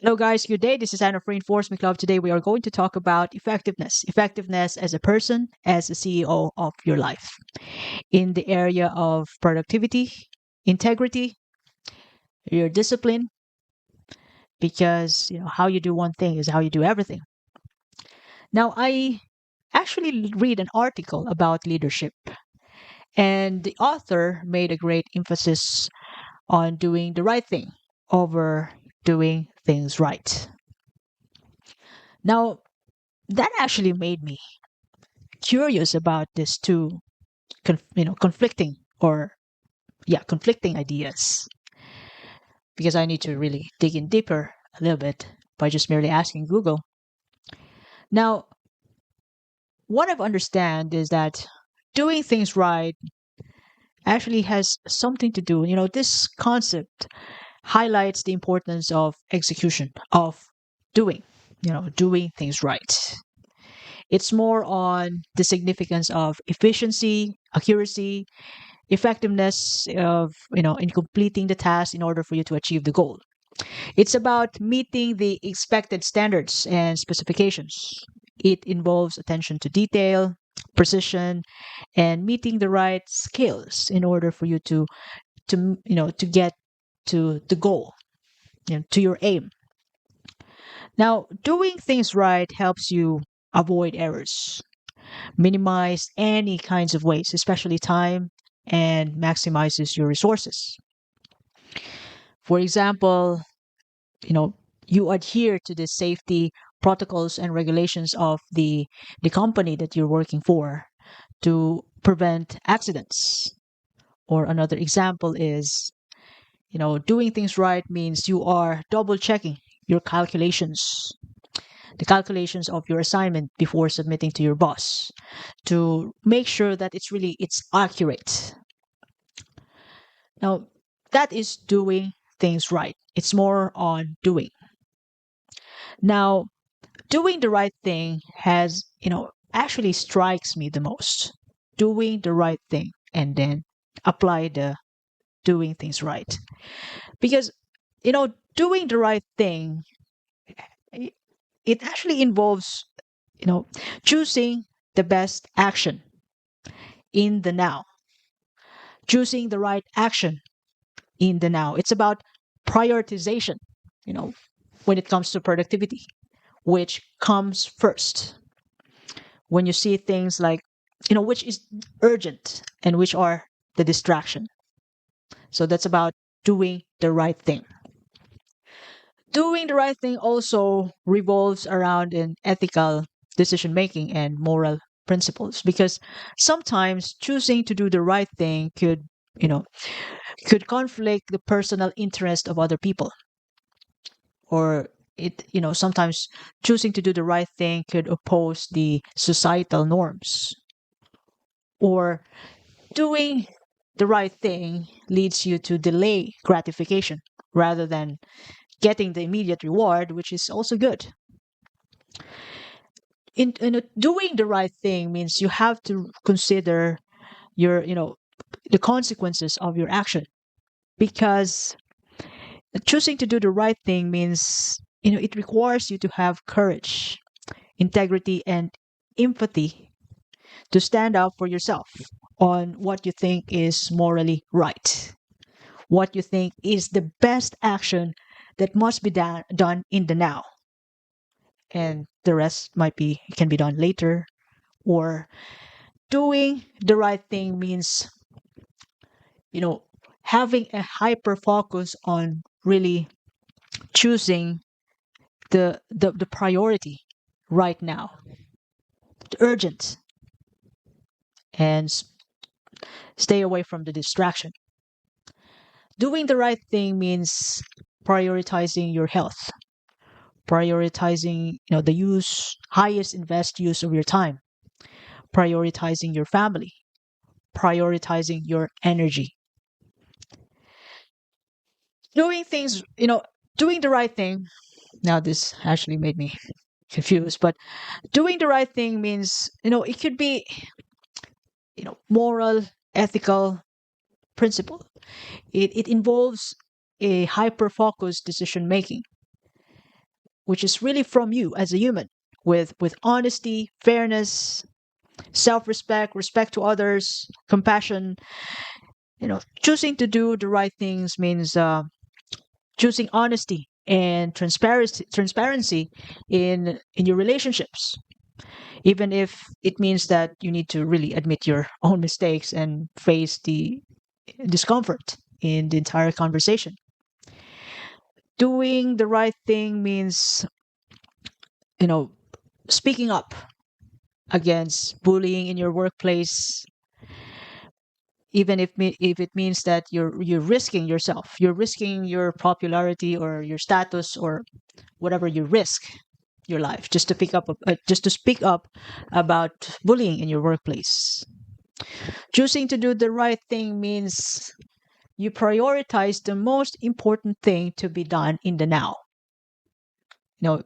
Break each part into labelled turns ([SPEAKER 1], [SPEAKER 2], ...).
[SPEAKER 1] Hello, guys. Good day. This is Anna of Reinforcement Club. Today, we are going to talk about effectiveness. Effectiveness as a person, as a CEO of your life, in the area of productivity, integrity, your discipline, because how you do one thing is how you do everything. Now, I actually read an article about leadership, and the author made a great emphasis on doing the right thing over doing things right. Now, that actually made me curious about these two conflicting or conflicting ideas, because I need to really dig in deeper a little bit by just merely asking Google. Now, what I've understand is that doing things right actually has something to do, this concept highlights the importance of execution, of doing, doing things right. It's more on the significance of efficiency, accuracy, effectiveness of, in completing the task in order for you to achieve the goal. It's about meeting the expected standards and specifications. It involves attention to detail, precision, and meeting the right skills in order for you to get to the goal, to your aim. Now, doing things right helps you avoid errors, minimize any kinds of waste, especially time, and maximizes your resources. For example, you know, you adhere to the safety protocols and regulations of the company that you're working for to prevent accidents. Or another example is, doing things right means you are double checking your calculations, the calculations of your assignment before submitting to your boss to make sure that it's accurate. Now, that is doing things right. It's more on doing. Now, doing the right thing has, actually strikes me the most. Doing the right thing and then apply the doing things right. Because, doing the right thing, i- it actually involves, you know, choosing the best action in the now, choosing the right action in the now. It's about prioritization, you know, when it comes to productivity, which comes first. When you see things like, which is urgent and which are the distraction. So that's about doing the right thing. Doing the right thing also revolves around an ethical decision making and moral principles, because sometimes choosing to do the right thing you know, could conflict the personal interest of other people, or sometimes choosing to do the right thing could oppose the societal norms, or doing the right thing leads you to delay gratification rather than getting the immediate reward, which is also good. Doing the right thing means you have to consider your, the consequences of your action, because choosing to do the right thing means, it requires you to have courage, integrity, and empathy to stand up for yourself on what you think is morally right, what you think is the best action that must be done in the now, and the rest might be can be done later. Or doing the right thing means, you know having a hyper focus on really choosing the priority right now, the urgent, and stay away from the distraction. Doing the right thing means prioritizing your health, prioritizing, the highest invest use of your time, prioritizing your family, prioritizing your energy. Doing things, doing the right thing. Now, this actually made me confused, but doing the right thing means, it could be, moral, ethical principle. It involves a hyper focused decision making, which is really from you as a human, with honesty, fairness, self-respect, respect to others, compassion. Choosing to do the right things means choosing honesty and transparency in your relationships, even if it means that you need to really admit your own mistakes and face the discomfort in the entire conversation. Doing the right thing means, you know, speaking up against bullying in your workplace, even if it means that you're risking yourself, you're risking your popularity or your status or whatever. You risk your life just to speak up about bullying in your workplace. Choosing to do the right thing means you prioritize the most important thing to be done in the now, you know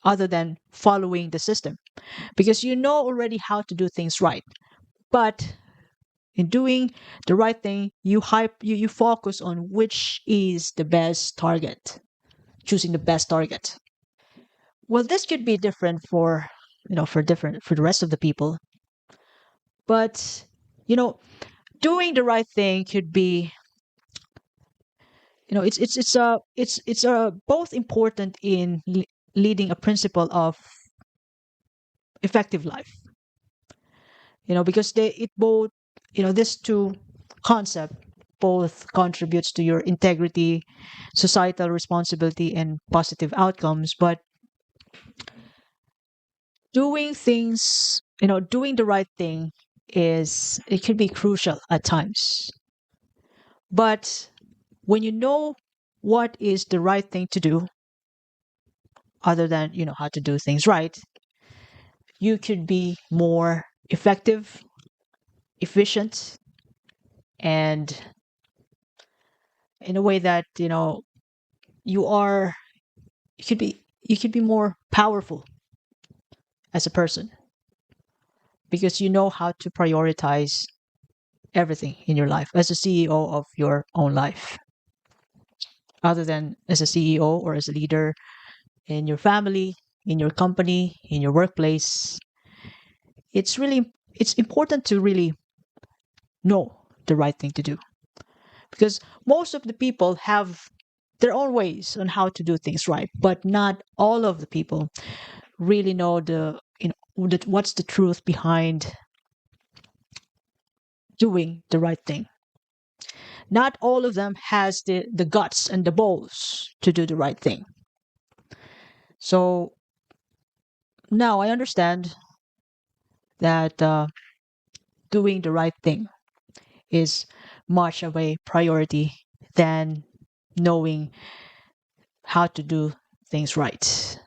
[SPEAKER 1] other than following the system, because you know already how to do things right. But in doing the right thing, you focus on which is the best target, choosing the best target. Well, this could be different for the rest of the people, but you know doing the right thing could be, it's both important in leading a principle of effective life, because they it both these two concept both contributes to your integrity, societal responsibility, and positive outcomes. But doing the right thing is it can be crucial at times. But when you know what is the right thing to do, other than how to do things right, you could be more effective, efficient, and in a way that you are you could be more powerful as a person, because you know how to prioritize everything in your life as a CEO of your own life, other than as a CEO or as a leader in your family, in your company, in your workplace. It's important to really know the right thing to do, because most of the people have their own ways on how to do things right, but not all of the people really know what's the truth behind doing the right thing. Not all of them has the guts and the balls to do the right thing. So now I understand that doing the right thing is much of a priority than knowing how to do things right.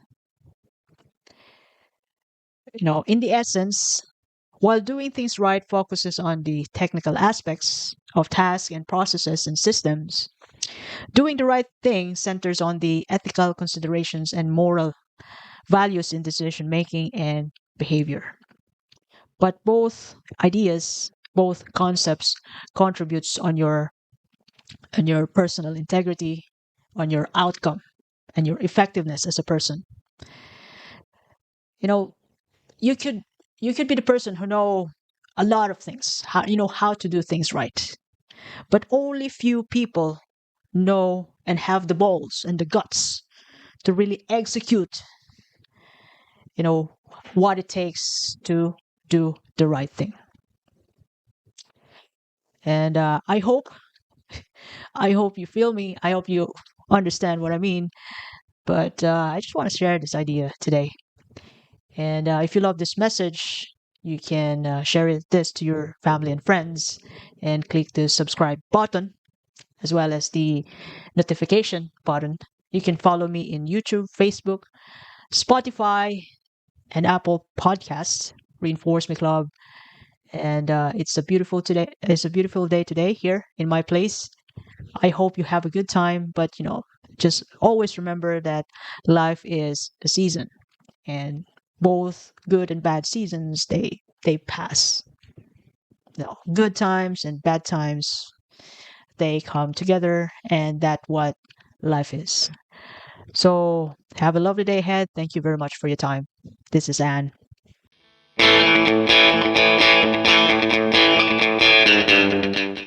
[SPEAKER 1] In the essence, while doing things right focuses on the technical aspects of tasks and processes and systems, doing the right thing centers on the ethical considerations and moral values in decision making and behavior. But both concepts contributes on your personal integrity, on your outcome, and your effectiveness as a person. You know, you could you could be the person who know a lot of things, how to do things right, but only few people know and have the balls and the guts to really execute you know what it takes to do the right thing. And I hope you feel me. I hope you understand what I mean. But I just want to share this idea today. And if you love this message, you can this to your family and friends, and click the subscribe button as well as the notification button. You can follow me in YouTube, Facebook, Spotify, and Apple Podcasts. Reinforce Me Club. And It's a beautiful day today here in my place. I hope you have a good time, but just always remember that life is a season, and both good and bad seasons they pass. Good times and bad times, they come together, and that what life is. So have a lovely day ahead. Thank you very much for your time. This is Anne.